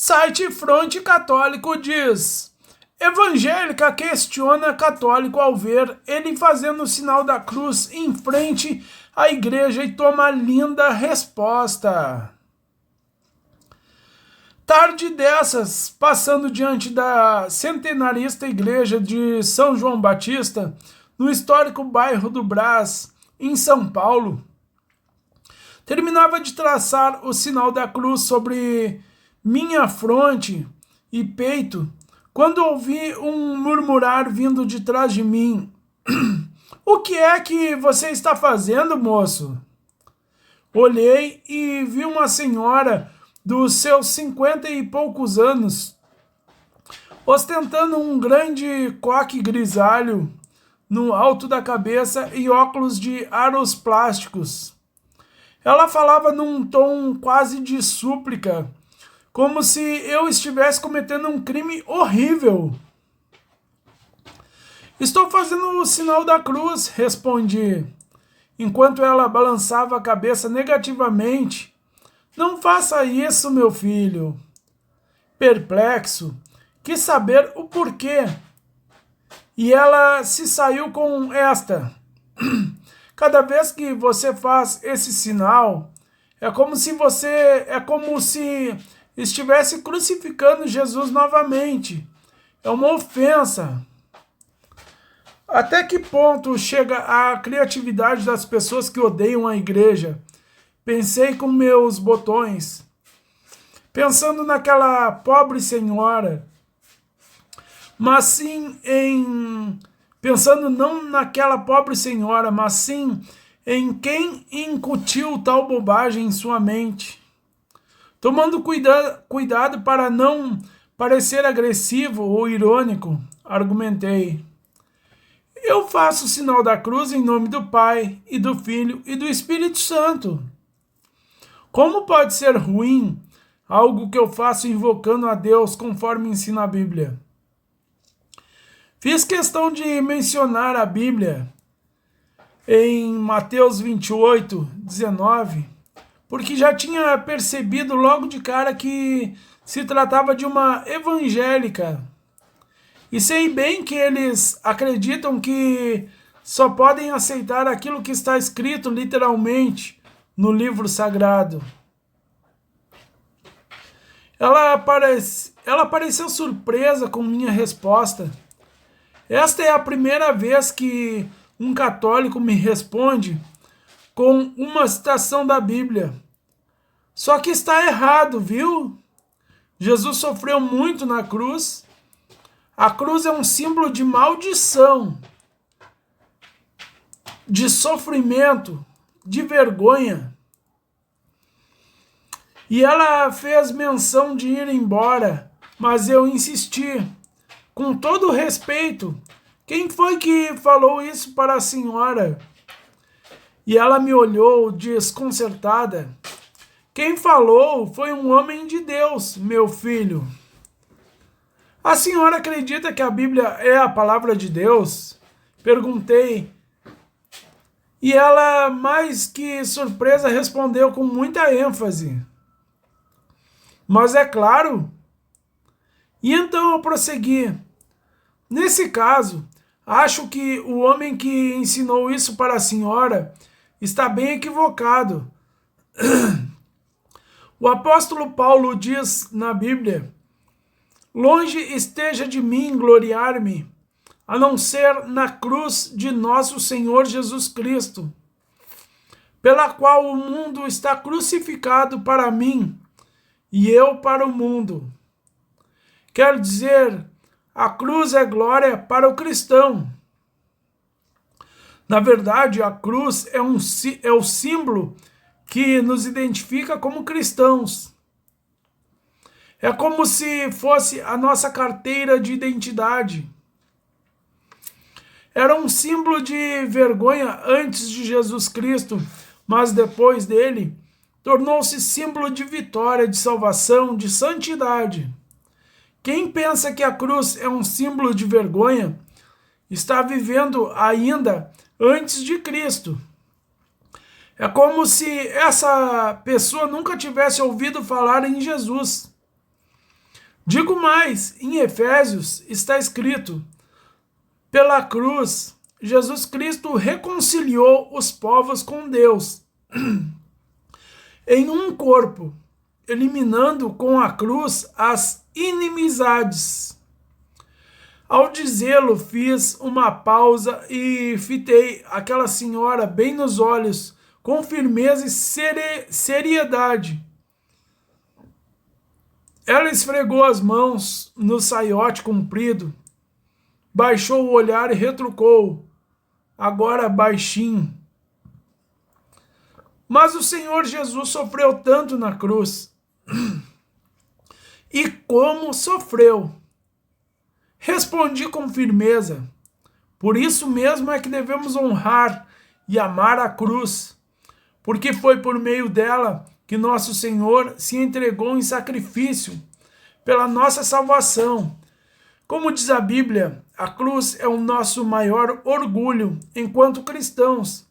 Site Fronte Católico diz: evangélica questiona católico ao ver ele fazendo o sinal da cruz em frente à igreja e toma linda resposta. Tarde dessas, passando diante da centenarista igreja de São João Batista, no histórico bairro do Brás, em São Paulo, terminava de traçar o sinal da cruz sobre minha fronte e peito, quando ouvi um murmurar vindo de trás de mim. O que é que você está fazendo, moço? Olhei e vi uma senhora dos seus 50 e poucos anos, ostentando um grande coque grisalho no alto da cabeça e óculos de aros plásticos. Ela falava num tom quase de súplica, como se eu estivesse cometendo um crime horrível. Estou fazendo o sinal da cruz, respondi, enquanto ela balançava a cabeça negativamente. Não faça isso, meu filho. Perplexo, quis saber o porquê. E ela se saiu com esta. Cada vez que você faz esse sinal, é como se estivesse crucificando Jesus novamente. É uma ofensa. Até que ponto chega a criatividade das pessoas que odeiam a igreja? Pensei com meus botões, pensando naquela pobre senhora, mas sim em... Pensando não naquela pobre senhora, mas sim em quem incutiu tal bobagem em sua mente. Tomando cuidado para não parecer agressivo ou irônico, argumentei. Eu faço o sinal da cruz em nome do Pai, e do Filho, e do Espírito Santo. Como pode ser ruim algo que eu faço invocando a Deus conforme ensina a Bíblia? Fiz questão de mencionar a Bíblia em Mateus 28, 19, porque já tinha percebido logo de cara que se tratava de uma evangélica. E sei bem que eles acreditam que só podem aceitar aquilo que está escrito literalmente no livro sagrado. Ela pareceu surpresa com minha resposta. Esta é a primeira vez que um católico me responde com uma citação da Bíblia. Só que está errado, viu? Jesus sofreu muito na cruz. A cruz é um símbolo de maldição, de sofrimento, de vergonha. E ela fez menção de ir embora, mas eu insisti. Com todo o respeito, quem foi que falou isso para a senhora? E ela me olhou desconcertada. Quem falou foi um homem de Deus, meu filho. A senhora acredita que a Bíblia é a palavra de Deus? Perguntei. E ela, mais que surpresa, respondeu com muita ênfase. Mas é claro. E então eu prossegui. Nesse caso, acho que o homem que ensinou isso para a senhora está bem equivocado. O apóstolo Paulo diz na Bíblia: longe esteja de mim gloriar-me, a não ser na cruz de nosso Senhor Jesus Cristo, pela qual o mundo está crucificado para mim e eu para o mundo. Quer dizer, a cruz é glória para o cristão. Na verdade, a cruz é o símbolo que nos identifica como cristãos. É como se fosse a nossa carteira de identidade. Era um símbolo de vergonha antes de Jesus Cristo, mas depois dele, tornou-se símbolo de vitória, de salvação, de santidade. Quem pensa que a cruz é um símbolo de vergonha, está vivendo ainda antes de Cristo. É como se essa pessoa nunca tivesse ouvido falar em Jesus. Digo mais, em Efésios está escrito: pela cruz, Jesus Cristo reconciliou os povos com Deus em um corpo, eliminando com a cruz as inimizades. Ao dizê-lo, fiz uma pausa e fitei aquela senhora bem nos olhos, com firmeza e seriedade. Ela esfregou as mãos no saiote comprido, baixou o olhar e retrucou, agora baixinho: mas o Senhor Jesus sofreu tanto na cruz. E como sofreu? Respondi com firmeza: por isso mesmo é que devemos honrar e amar a cruz, porque foi por meio dela que nosso Senhor se entregou em sacrifício pela nossa salvação. Como diz a Bíblia, a cruz é o nosso maior orgulho enquanto cristãos.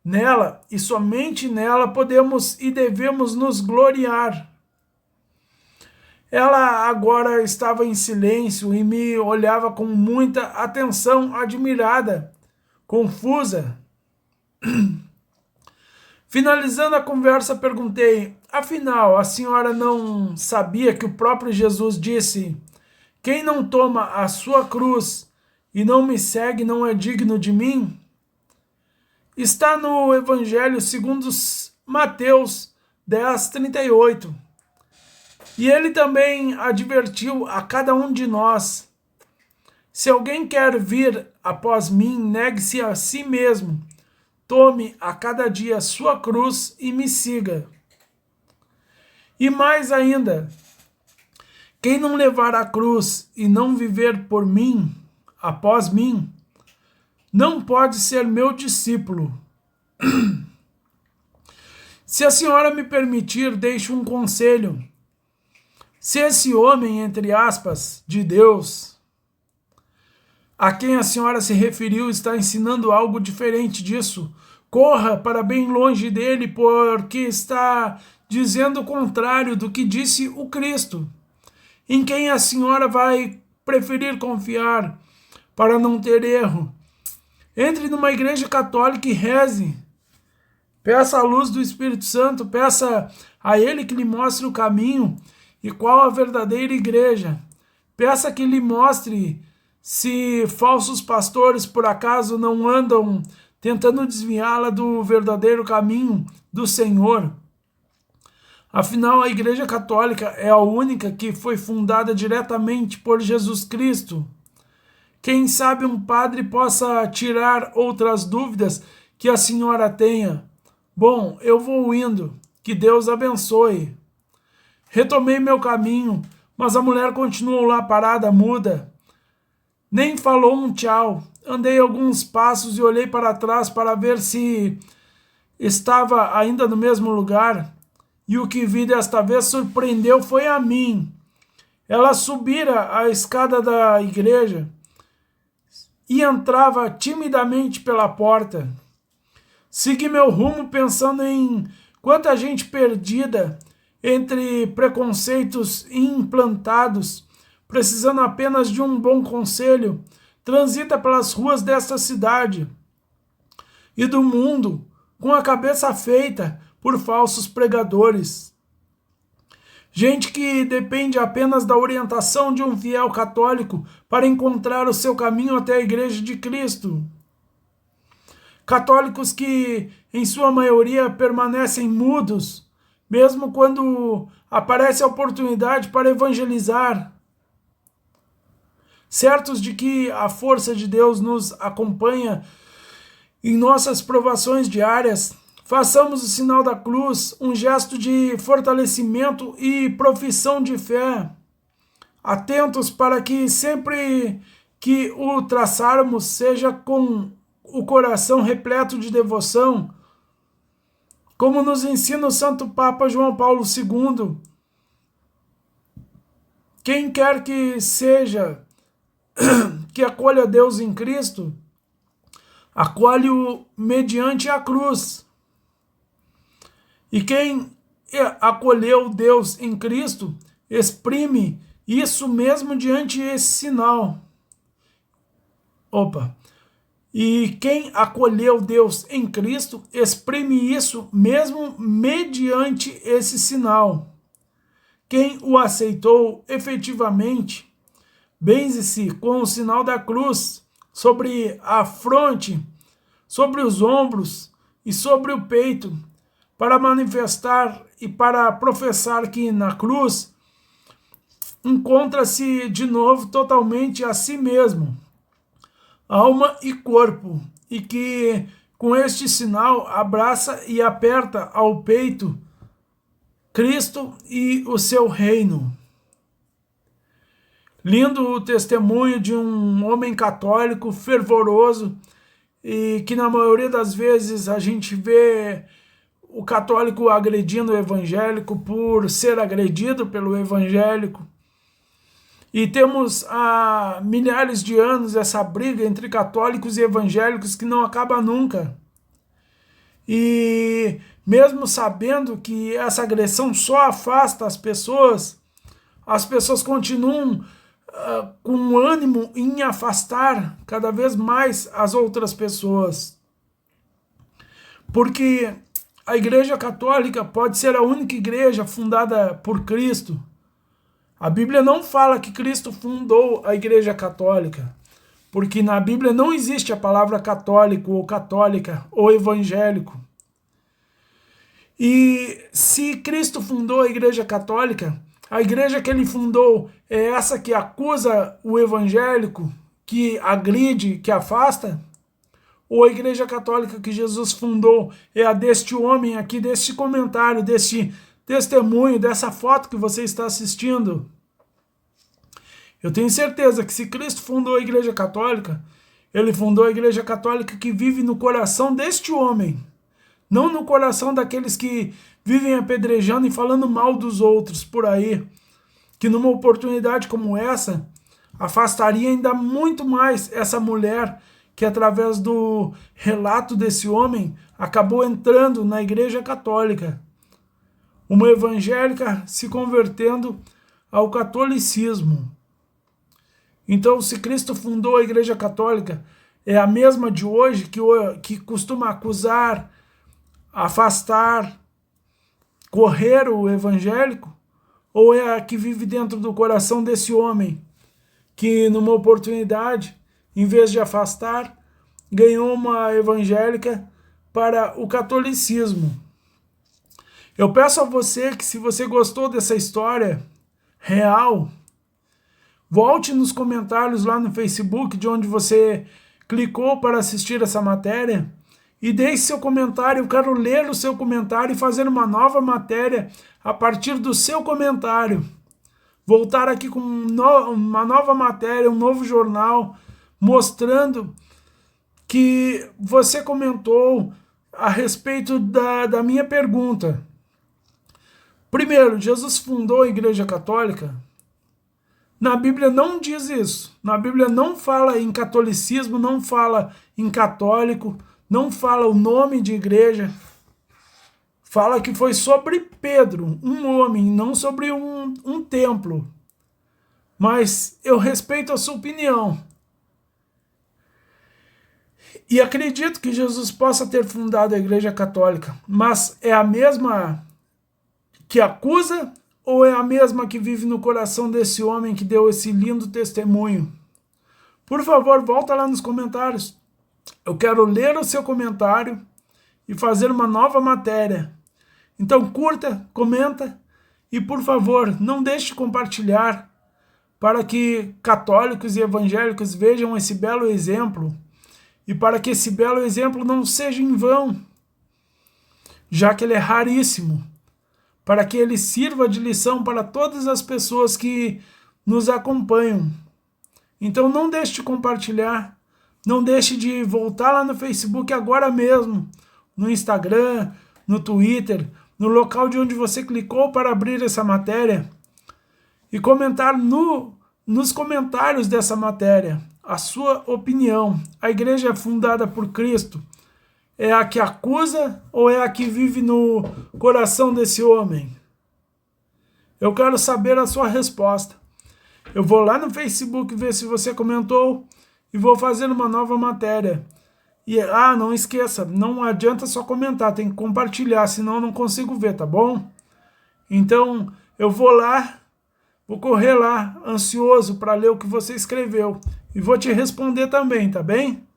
Nela e somente nela podemos e devemos nos gloriar. Ela agora estava em silêncio e me olhava com muita atenção, admirada, confusa. Finalizando a conversa, perguntei: afinal, a senhora não sabia que o próprio Jesus disse: quem não toma a sua cruz e não me segue não é digno de mim? Está no Evangelho segundo Mateus 10:38. E ele também advertiu a cada um de nós: se alguém quer vir após mim, negue-se a si mesmo, tome a cada dia a sua cruz e me siga. E mais ainda, quem não levar a cruz e não viver por mim, após mim, não pode ser meu discípulo. Se a senhora me permitir, deixo um conselho. Se esse homem, entre aspas, de Deus, a quem a senhora se referiu, está ensinando algo diferente disso, corra para bem longe dele, porque está dizendo o contrário do que disse o Cristo. Em quem a senhora vai preferir confiar para não ter erro? Entre numa igreja católica e reze. Peça a luz do Espírito Santo, peça a ele que lhe mostre o caminho e qual a verdadeira igreja. Peça que lhe mostre se falsos pastores por acaso não andam tentando desviá-la do verdadeiro caminho do Senhor. Afinal, a Igreja Católica é a única que foi fundada diretamente por Jesus Cristo. Quem sabe um padre possa tirar outras dúvidas que a senhora tenha. Bom, eu vou indo. Que Deus abençoe. Retomei meu caminho, mas a mulher continuou lá parada, muda. Nem falou um tchau. Andei alguns passos e olhei para trás para ver se estava ainda no mesmo lugar. E o que vi desta vez surpreendeu foi a mim. Ela subira a escada da igreja e entrava timidamente pela porta. Segui meu rumo pensando em quanta gente perdida entre preconceitos implantados, precisando apenas de um bom conselho, transita pelas ruas desta cidade e do mundo com a cabeça feita por falsos pregadores. Gente que depende apenas da orientação de um fiel católico para encontrar o seu caminho até a Igreja de Cristo. Católicos que, em sua maioria, permanecem mudos, mesmo quando aparece a oportunidade para evangelizar. Certos de que a força de Deus nos acompanha em nossas provações diárias, façamos o sinal da cruz, um gesto de fortalecimento e profissão de fé, atentos para que sempre que o traçarmos seja com o coração repleto de devoção, como nos ensina o Santo Papa João Paulo II. Quem quer que seja que acolha Deus em Cristo, acolhe-o mediante a cruz. E quem acolheu Deus em Cristo, exprime isso mesmo diante esse sinal. E quem acolheu Deus em Cristo exprime isso mesmo mediante esse sinal. Quem o aceitou efetivamente, benze-se com o sinal da cruz sobre a fronte, sobre os ombros e sobre o peito, para manifestar e para professar que na cruz encontra-se de novo totalmente a si mesmo, alma e corpo, e que com este sinal abraça e aperta ao peito Cristo e o seu reino. Lindo o testemunho de um homem católico fervoroso, e que na maioria das vezes a gente vê o católico agredindo o evangélico por ser agredido pelo evangélico. E temos há milhares de anos essa briga entre católicos e evangélicos que não acaba nunca. E mesmo sabendo que essa agressão só afasta as pessoas continuam com ânimo em afastar cada vez mais as outras pessoas. Porque a Igreja Católica pode ser a única igreja fundada por Cristo. A Bíblia não fala que Cristo fundou a Igreja Católica, porque na Bíblia não existe a palavra católico ou católica ou evangélico. E se Cristo fundou a Igreja Católica, a igreja que ele fundou é essa que acusa o evangélico, que agride, que afasta? Ou a Igreja Católica que Jesus fundou é a deste homem aqui, deste comentário, deste testemunho, dessa foto que você está assistindo? Eu tenho certeza que se Cristo fundou a Igreja Católica, ele fundou a Igreja Católica que vive no coração deste homem, não no coração daqueles que vivem apedrejando e falando mal dos outros por aí, que numa oportunidade como essa, afastaria ainda muito mais essa mulher que através do relato desse homem acabou entrando na Igreja Católica. Uma evangélica se convertendo ao catolicismo. Então, se Cristo fundou a Igreja Católica, é a mesma de hoje que costuma acusar, afastar, correr o evangélico? Ou é a que vive dentro do coração desse homem, que numa oportunidade, em vez de afastar, ganhou uma evangélica para o catolicismo? Eu peço a você que, se você gostou dessa história real, volte nos comentários lá no Facebook, de onde você clicou para assistir essa matéria, e deixe seu comentário. Eu quero ler o seu comentário e fazer uma nova matéria a partir do seu comentário. Voltar aqui com uma nova matéria, um novo jornal, mostrando que você comentou a respeito da minha pergunta. Primeiro, Jesus fundou a Igreja Católica? Na Bíblia não diz isso. Na Bíblia não fala em catolicismo, não fala em católico, não fala o nome de igreja. Fala que foi sobre Pedro, um homem, não sobre um templo. Mas eu respeito a sua opinião. E acredito que Jesus possa ter fundado a Igreja Católica, mas é a mesma que acusa ou é a mesma que vive no coração desse homem que deu esse lindo testemunho? Por favor, volta lá nos comentários. Eu quero ler o seu comentário e fazer uma nova matéria. Então curta, comenta e, por favor, não deixe de compartilhar para que católicos e evangélicos vejam esse belo exemplo e para que esse belo exemplo não seja em vão, já que ele é raríssimo, para que ele sirva de lição para todas as pessoas que nos acompanham. Então não deixe de compartilhar, não deixe de voltar lá no Facebook agora mesmo, no Instagram, no Twitter, no local de onde você clicou para abrir essa matéria, e comentar nos comentários dessa matéria a sua opinião. A igreja é fundada por Cristo? É a que acusa ou é a que vive no coração desse homem? Eu quero saber a sua resposta. Eu vou lá no Facebook ver se você comentou e vou fazendo uma nova matéria. E, não esqueça, não adianta só comentar, tem que compartilhar, senão eu não consigo ver, tá bom? Então, eu vou lá, vou correr lá, ansioso para ler o que você escreveu. E vou te responder também, tá bem?